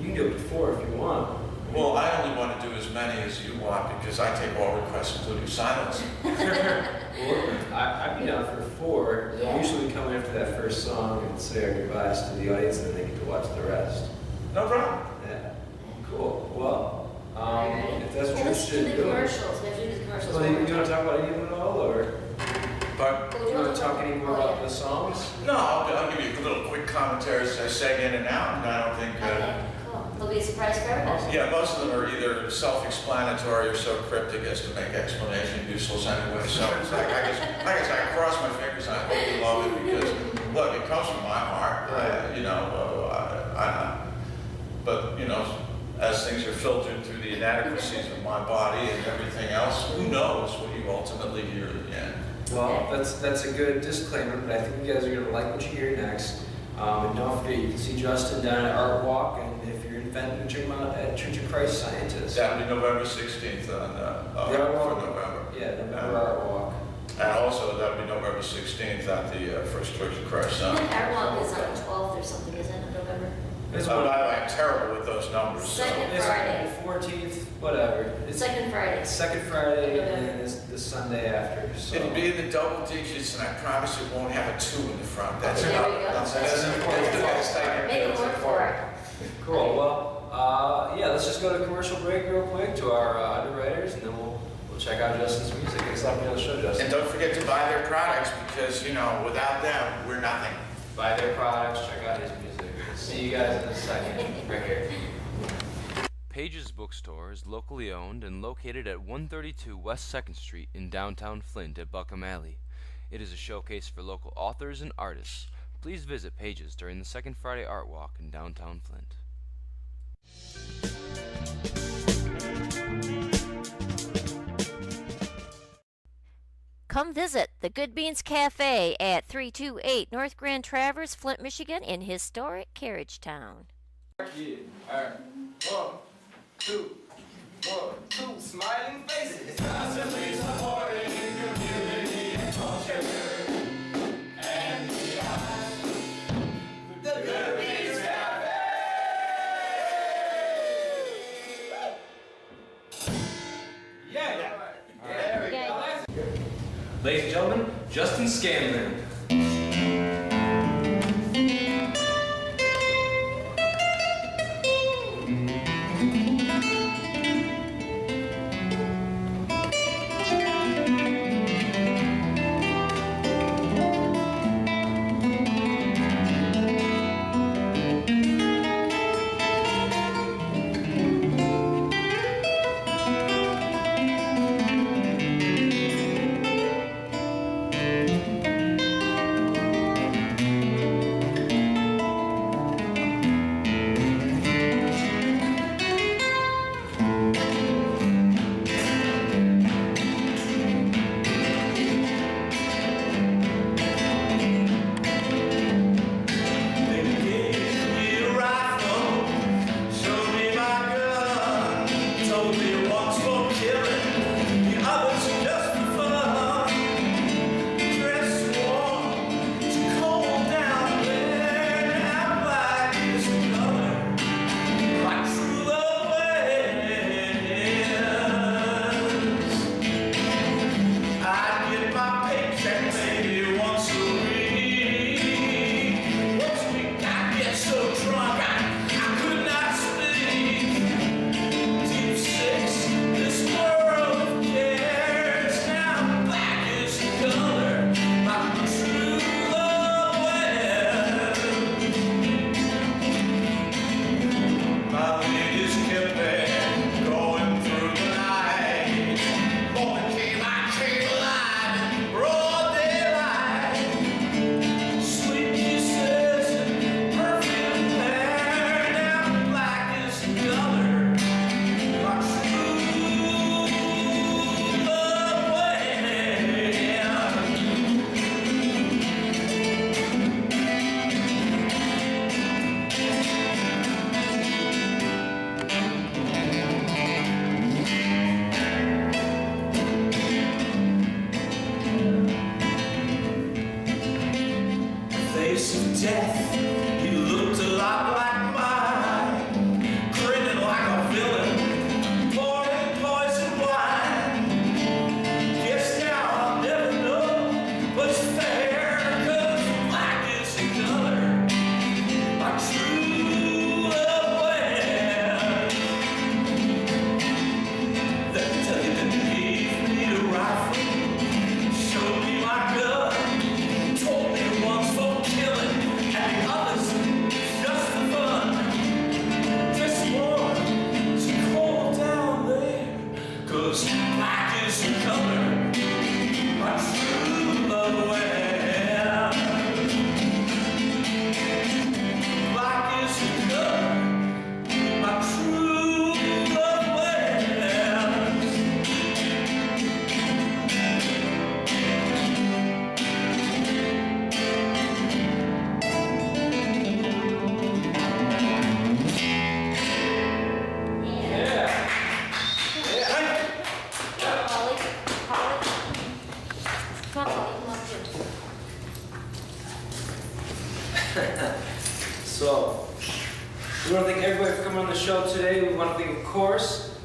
You can do up to 4 if you want. Well, I only want to do as many as you want because I take all requests, including silence. Well, I'd be down for 4. Yeah. Usually we come after that first song and say our goodbyes to the audience, and then they get to watch the rest. No problem. Yeah. Cool. Well, if that's what you're Let's do interested in the doing. commercials. We have to do the commercials. Well, you want to talk about any of it all, or But do you want to talk any more about the songs? no, I'll give you a little quick commentary as I seg in and out, and I don't think. Okay, cool. There'll be a surprise for everybody. Yeah, most of them are either self-explanatory or so cryptic as to make explanation useless anyway. So it's like, I guess I cross my fingers. I hope you love it because, look, it comes from my heart. You know, but you know, as things are filtered through the inadequacies of my body and everything else, who knows what you ultimately hear at the end. Well, that's a good disclaimer, but I think you guys are going to like what you hear next. And don't forget, you can see Justin down at Art Walk, and if you're in Fenton, check him out at Church of Christ Scientists. That'll be November 16th for November. Yeah, November Art Walk. And also, that'll be November 16th at the First Church of Christ. I think Art Walk is on the 12th or something, isn't it, of November? I'm terrible with those numbers. Second It's Friday. 14th, whatever. It's Second Friday. Second Friday, and then it's the Sunday after. So. It'll be in the double digits, and I promise it won't have a 2 in the front. That's There enough. we go. That's Make it work for it. Cool. Well, yeah, let's just go to commercial break real quick to our underwriters, and then we'll check out Justin's music. Thanks a lot for being on the show, Justin. And don't forget to buy their products because, you know, without them, we're nothing. Buy their products, check out his music. See you guys in a second, right here. Page's Bookstore is locally owned and located at 132 West 2nd Street in downtown Flint at Buckham Alley. It is a showcase for local authors and artists. Please visit Page's during the Second Friday Art Walk in downtown Flint. Come visit the Good Beans Cafe at 328 North Grand Traverse, Flint, Michigan in historic Carriage Town. Yeah. All right. 1, 2, 1, 2. Smiling faces. Constantly supporting community and culture. And the Good Beans Cafe. Yeah. There we go. Ladies and gentlemen, Justin Scanlon. So, we want to thank everybody for coming on the show today. We want to thank, of course,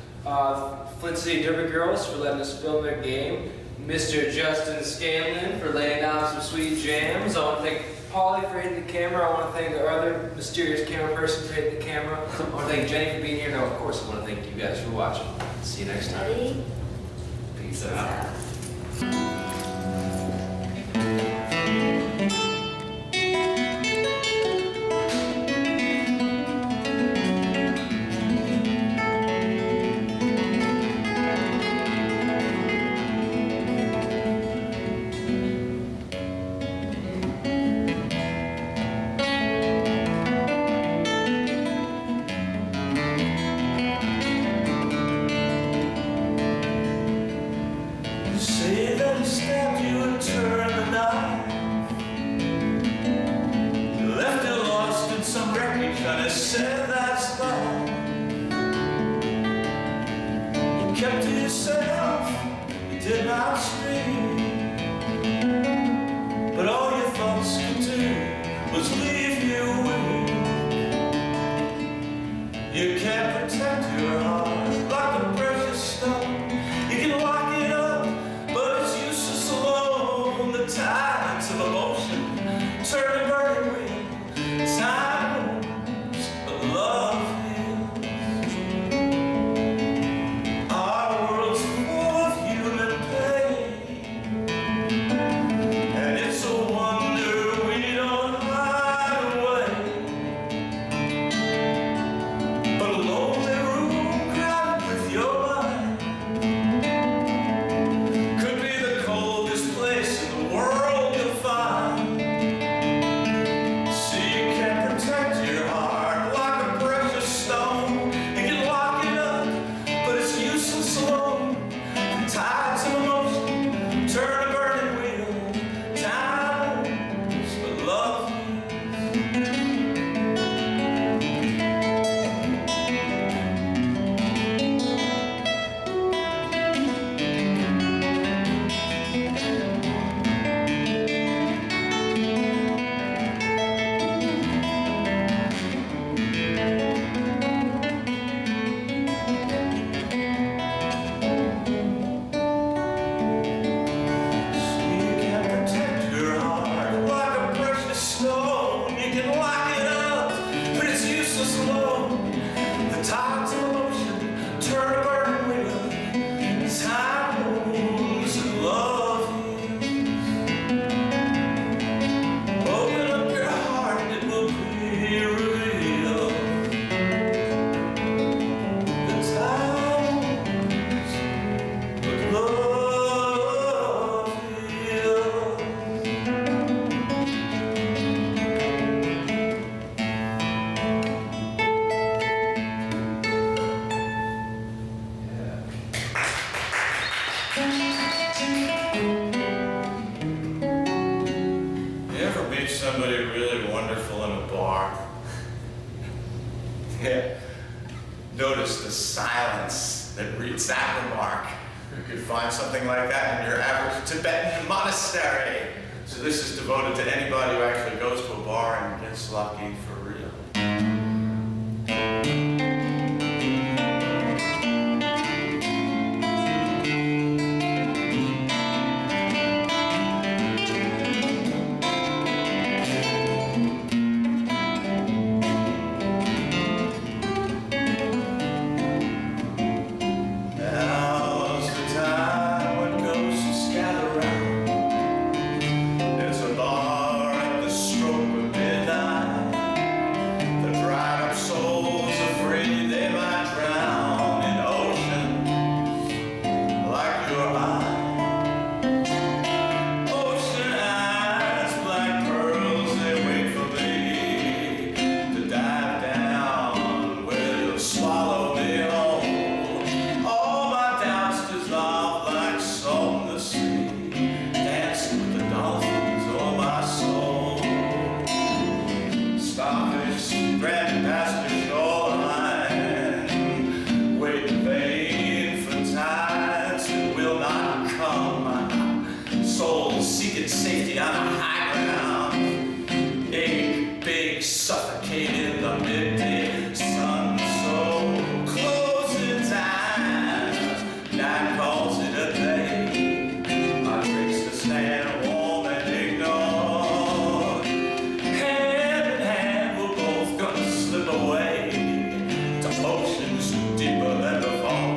Flint City Derby Girls for letting us film their game. Mr. Justin Scanlon for laying down some sweet jams. I want to thank Polly for hitting the camera. I want to thank our other mysterious camera person for hitting the camera. I want to thank Jennie for being here. Now, of course, I want to thank you guys for watching. See you next time. Ready? Peace. Peace out. Say that he stabbed you and turned the knife. You left it lost in some wreckage and he said that's love. You kept to yourself, you did not speak. But all your thoughts could do was leave you weak. You can't protect your heart like a precious stone. You can lock it up, but it's useless alone. The tides of emotion turn and burn with time moves, but love heals. Our world's full of human pain, and it's a wonder we don't hide away. But a lonely room crowded with your mind could be the coldest place in the world you'll find. See, you can't protect your heart like a precious stone. You can lock it up, but it's useless alone. The tides of emotion turn a burning wheel. Time moves, but love You can't protect your heart like a precious stone. You can lock it up, but it's useless alone. The tides of emotion turn a burning wheel. Time moves and love heals. Open up your heart and it will be revealed. The time moves, but love heals. You ever meet somebody really wonderful in a bar? Yeah. Notice the silence that greets that remark. You could find something like that in your average Tibetan monastery. So this is devoted to anybody who actually goes to a bar and gets lucky for real. Now's the time when ghosts gather round. There's a bar at the stroke of midnight. The dried up souls afraid they might drown in oceans like your eyes. Ocean eyes, black pearls, they wait for me to dive down where you'll swallow me whole. All my doubts dissolve like salt in the sea, dancing with the dolphins on my soul. Starfish spread past the shoreline, wait in vain for tides that will not come. My soul seeking safety on a high ground. Big, suffocate in the midday sun. So closing time, night calls it a day. My drinks to stand warm and ignored. Hand in hand, we're both gonna slip away to oceans deeper than before.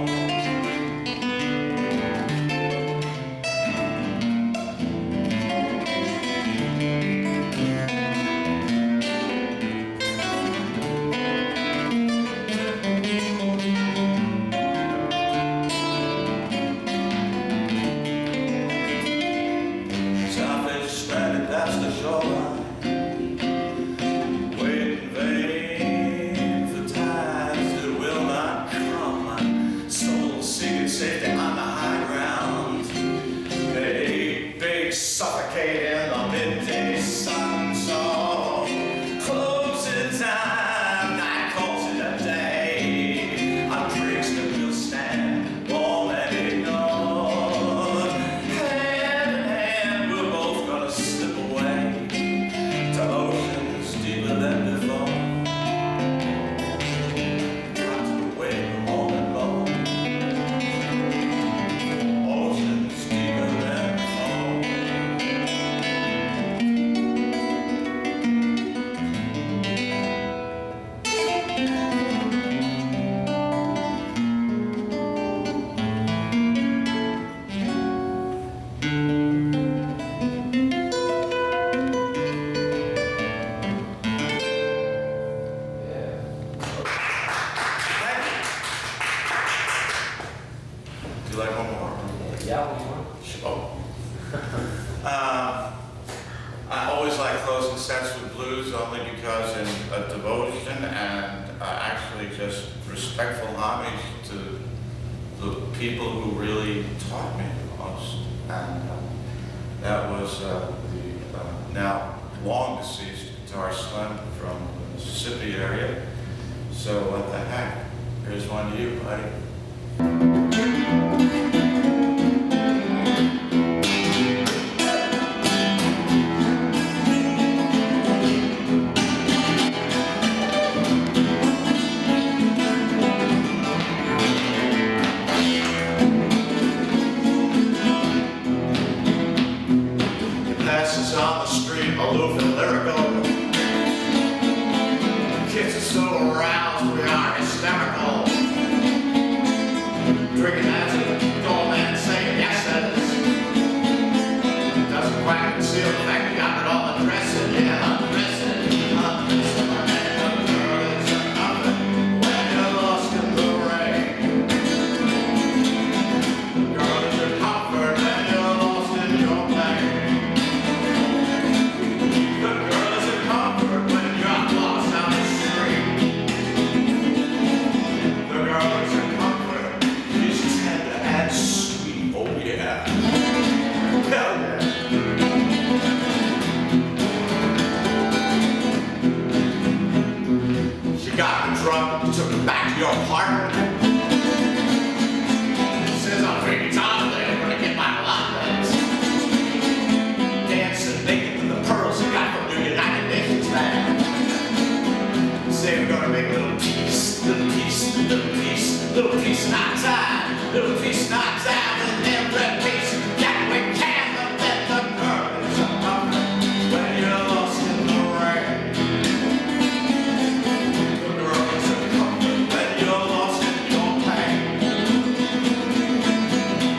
because in a devotion and actually just respectful homage to the people who really taught me the most. And that was the now long deceased guitar slim from the Mississippi area. So what the heck? Here's one to you, buddy. Passes on the street, aloof and lyrical. Kids are so aroused, we are hysterical. Drinking as a doorman saying yeses. Doesn't quite conceal the fact we got it all undressing, yeah, undressing, undressing. And the girl is a comfort when you're lost in the rain. The girl is a comfort when you're lost in your pain. The girl is a comfort when you're lost down the street. The girl is a comfort, she's tender and sweet, oh yeah. Hell yeah. She got me drunk, took me back to your apartment. Says I'm drinking time today, gonna get my lattes. Dancing naked to the pearls you got from your United Nations man. Say we're gonna make a little peace, little peace, little peace, little peace not time, little peace not time, and every piece that we can, but then the girl is a comfort when you're lost in the rain. The girl is a comfort when you're lost in your pain.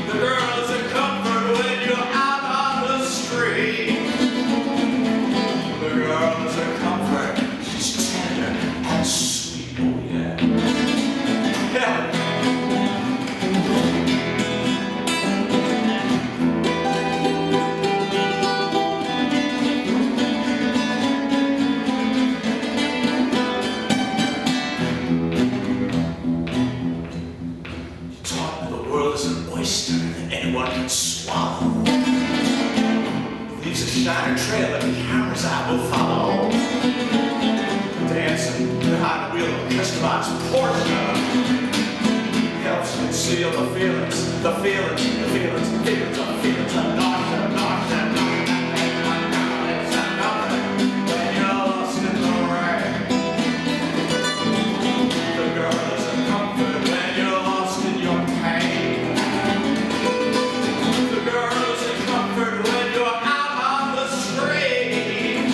The girl is a comfort when you're out on the street. The girl is a comfort, she's tender and sweet, oh yeah. Yeah. She taught me the world is an oyster that anyone can swallow. Leaves a shining trail that the camera's eye will follow. Dancing behind the wheel of a customized Porsche helps conceal the feelings, the feelings, the feelings, the feelings, the feelings of nausea, nausea, nausea. It's a comfort when you're lost in the rain. The girl is a comfort when you're lost in your pain. The girl is a comfort when you're out on the street.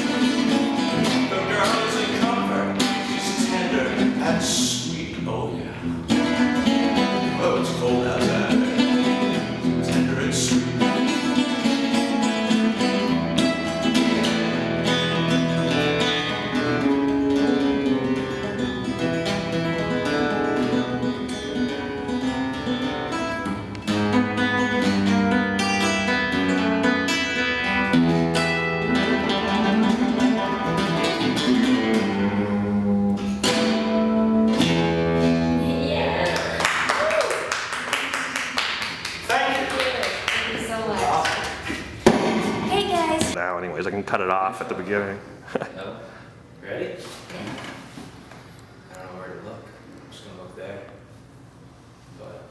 The girl is a comfort, she's tender and sweet, oh yeah. Oh, it's cold outside, tender and sweet. Now, anyways, I can cut it off at the beginning. No? Ready? I don't know where to look. I'm just gonna look there. But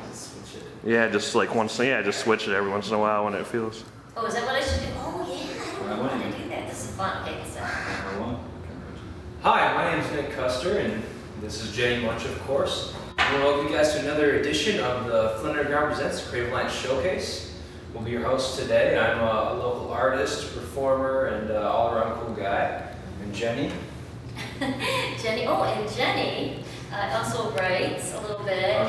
just switch it. Yeah, just like once, yeah, just switch it every once in a while when it feels. Oh, is that what I should do? Oh, yeah, I don't know how to do that. This is fun. Okay, so. Hi, my name is Nick Custer, and this is Jennie Moench, of course. I want to welcome you guys to another edition of the Flint Underground Presents Creative Alliance Showcase. We'll be your host today. I'm a local artist, performer, and all-around cool guy. And Jennie. Jennie, oh, and Jennie also writes a little bit,